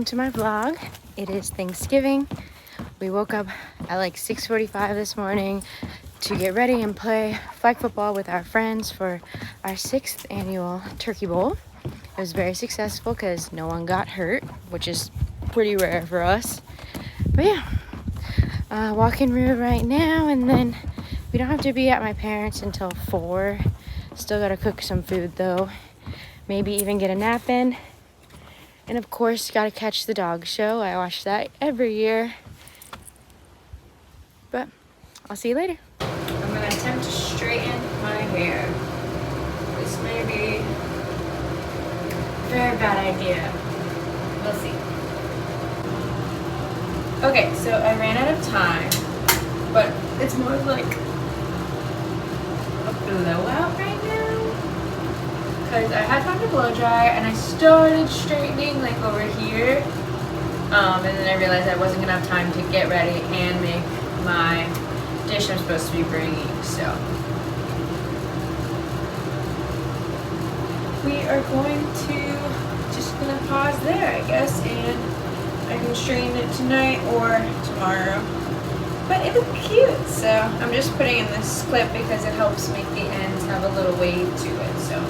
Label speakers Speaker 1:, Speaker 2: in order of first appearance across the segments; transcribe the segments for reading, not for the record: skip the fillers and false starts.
Speaker 1: to my vlog. It is Thanksgiving. We woke up at like 6:45 this morning to get ready and play flag football with our friends for our 6th annual Turkey Bowl. It was very successful because no one got hurt, which is pretty rare for us. But yeah, walking route right now, and then we don't have to be at my parents' until 4. Still gotta cook some food though. Maybe even get a nap in. And of course, gotta catch the dog show. I watch that every year. But I'll see you later. I'm gonna attempt to straighten my hair. This may be a very bad idea. We'll see. Okay, so I ran out of time, but it's more like a blowout right now. Because I had time to blow dry and I started straightening like over here. And then I realized I wasn't gonna have time to get ready and make my dish I'm supposed to be bringing. So we are going to just gonna pause there, I guess, and I can straighten it tonight or tomorrow. But it looks cute, so I'm just putting in this clip because it helps make the ends have a little wave to it. So.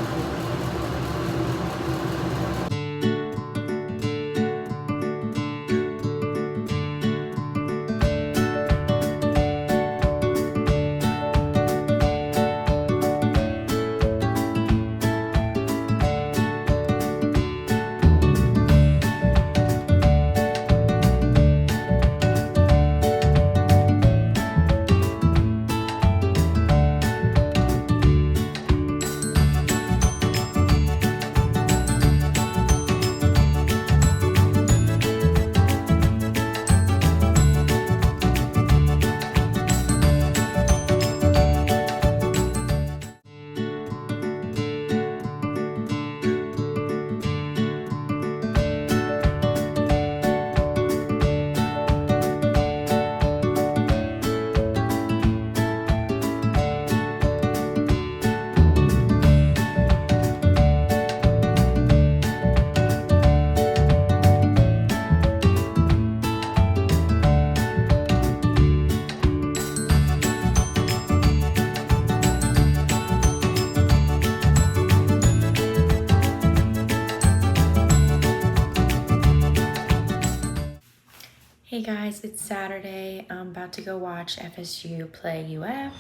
Speaker 1: Hey guys, it's Saturday. I'm about to go watch FSU play UF.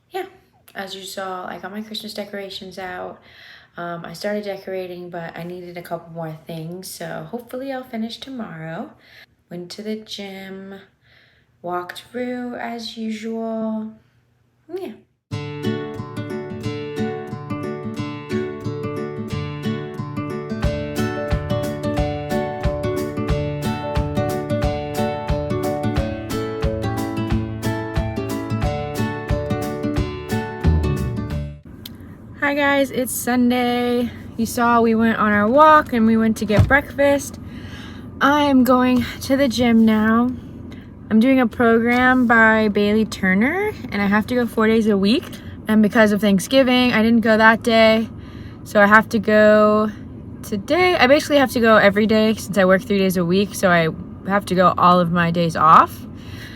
Speaker 1: Yeah, as you saw, I got my Christmas decorations out. I started decorating, but I needed a couple more things, so hopefully I'll finish tomorrow. Went to the gym, walked through as usual. Yeah. Hi guys, it's Sunday. You saw we went on our walk and we went to get breakfast. I'm going to the gym now. I'm doing a program by Bailey Turner and I have to go 4 days a week. And because of Thanksgiving, I didn't go that day. So I have to go today. I basically have to go every day since I work 3 days a week. So I have to go all of my days off.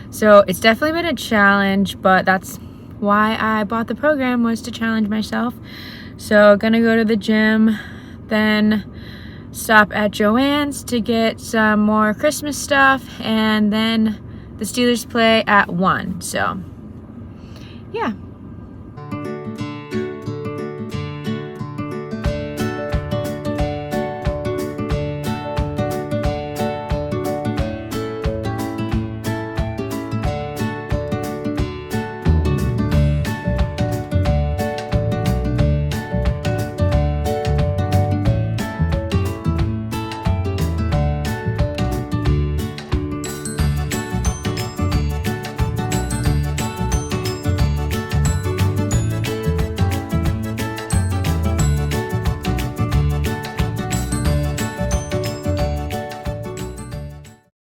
Speaker 1: So it's definitely been a challenge, but that's why I bought the program, was to challenge myself. So gonna go to the gym, then stop at Joann's to get some more Christmas stuff, and then the Steelers play at 1. So yeah.